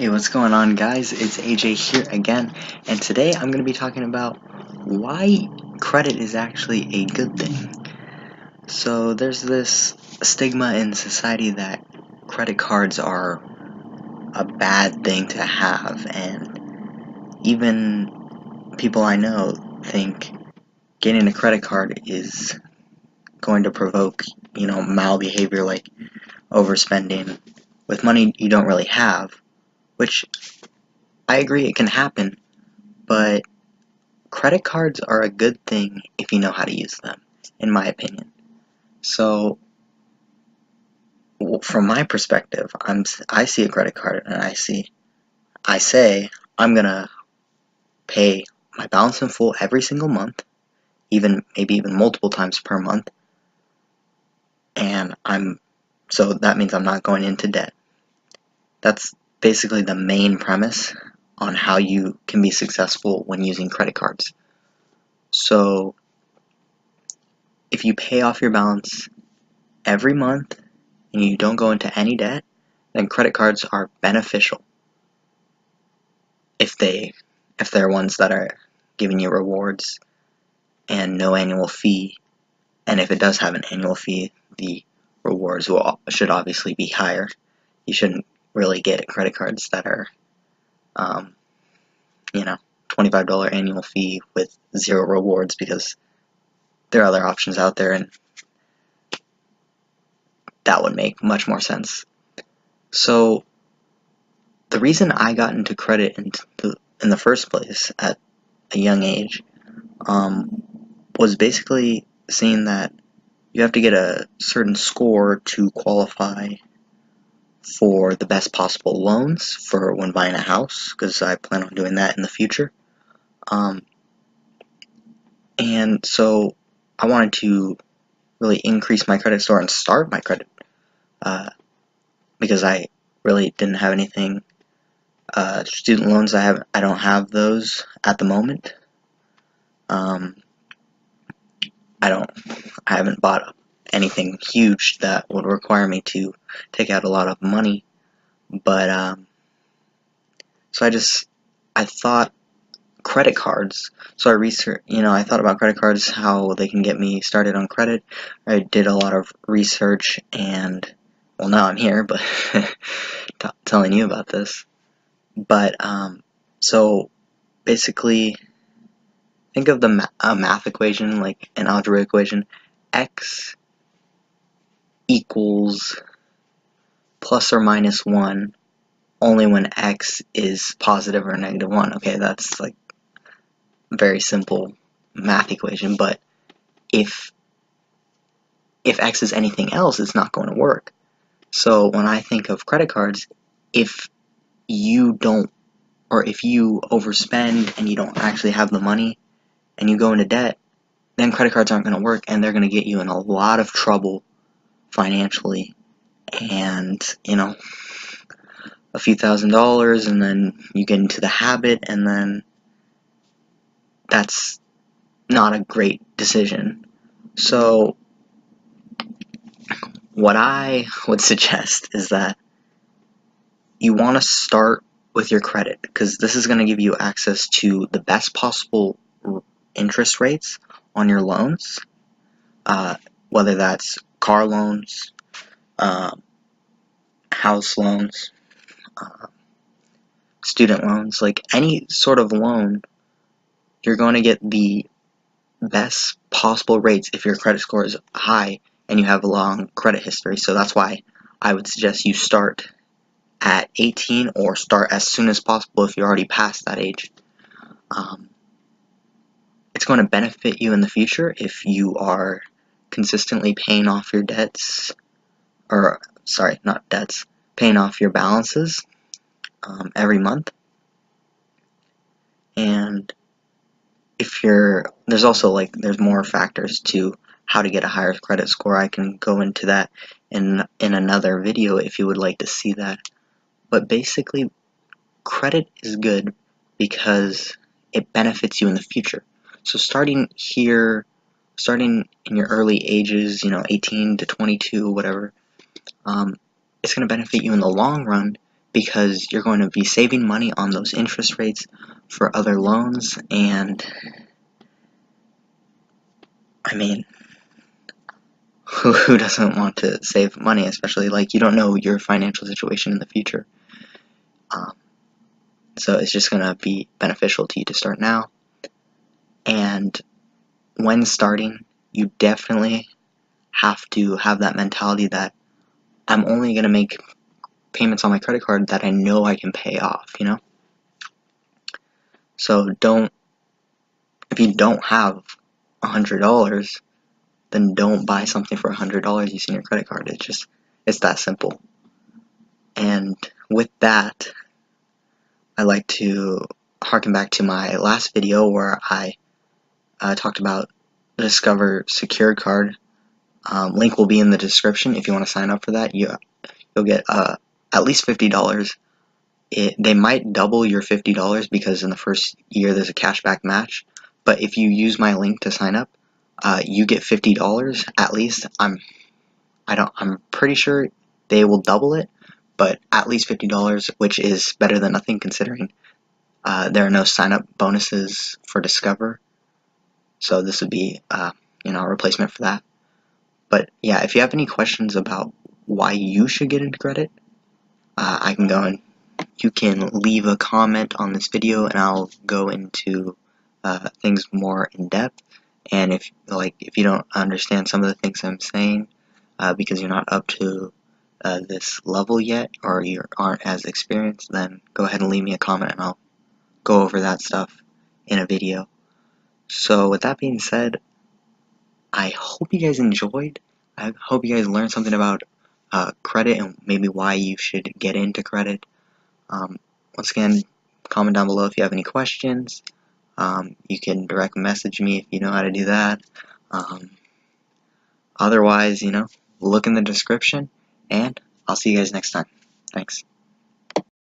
Hey, what's going on, guys? It's AJ here again, and today I'm going to be talking about why credit is actually a good thing. So, there's this stigma in society that credit cards are a bad thing to have, and even people I know think getting a credit card is going to provoke, malbehavior like overspending with money you don't really have, which I agree it can happen, but credit cards are a good thing if you know how to use them, in my opinion. So, from my perspective, I see a credit card and I say I'm gonna pay my balance in full every single month, maybe even multiple times per month, and so that means I'm not going into debt. That's basically the main premise on how you can be successful when using credit cards. So, if you pay off your balance every month and you don't go into any debt, then credit cards are beneficial if they're ones that are giving you rewards and no annual fee. And if it does have an annual fee, the rewards should obviously be higher. You shouldn't really get credit cards that are, um, $25 annual fee with zero rewards, because there are other options out there, and that would make much more sense. So the reason I got into credit in the first place at a young age, um, was basically seeing that you have to get a certain score to qualify for the best possible loans for when buying a house, because I plan on doing that in the future. Um, and so I wanted to really increase my credit score and start my credit, because I really didn't have anything. Student loans, I don't have those at the moment. Um, I haven't bought anything huge that would require me to take out a lot of money, but so I thought credit cards. So I thought about credit cards, how they can get me started on credit. I did a lot of research, and well, now I'm here, but telling you about this. But so basically, think of a math equation, like an algebra equation. X equals plus or minus 1 only when x is positive or negative 1. Okay, that's like a very simple math equation, but if x is anything else, it's not going to work. So when I think of credit cards, if you don't, or if you overspend and you don't actually have the money and you go into debt, then credit cards aren't going to work, and they're going to get you in a lot of trouble financially, and a few $1,000s, and then you get into the habit, and then that's not a great decision. So what I would suggest is that you want to start with your credit, because this is going to give you access to the best possible interest rates on your loans, whether that's car loans, uh, house loans, uh, student loans, like any sort of loan. You're going to get the best possible rates if your credit score is high and you have a long credit history. So that's why I would suggest you start at 18, or start as soon as possible if you're already past that age. It's going to benefit you in the future if you are consistently paying off your debts, or sorry, not debts, paying off your balances every month. And there's also there's more factors to how to get a higher credit score. I can go into that in another video if you would like to see that. But basically, credit is good because it benefits you in the future. So starting in your early ages, 18 to 22, whatever, it's going to benefit you in the long run, because you're going to be saving money on those interest rates for other loans. And I mean, who doesn't want to save money, especially like you don't know your financial situation in the future. Um, so it's just going to be beneficial to you to start now. And when starting, you definitely have to have that mentality that I'm only going to make payments on my credit card that I know I can pay off, you know? So if you don't have $100, then don't buy something for $100 using your credit card. It's that simple. And with that, I like to harken back to my last video where I talked about the Discover Secured Card. Link will be in the description if you want to sign up for that. You'll get at least $50. They might double your $50 because in the first year there's a cashback match. But if you use my link to sign up, you get $50 at least. I'm pretty sure they will double it, but at least $50, which is better than nothing considering there are no sign-up bonuses for Discover. So this would be a replacement for that. But yeah, if you have any questions about why you should get into credit, I can go and you can leave a comment on this video and I'll go into things more in depth. And if you don't understand some of the things I'm saying because you're not up to this level yet or you aren't as experienced, then go ahead and leave me a comment and I'll go over that stuff in a video. So with that being said, I hope you guys enjoyed. I hope you guys learned something about credit and maybe why you should get into credit. Once again, comment down below if you have any questions. You can direct message me if you know how to do that. Otherwise, look in the description, and I'll see you guys next time. Thanks.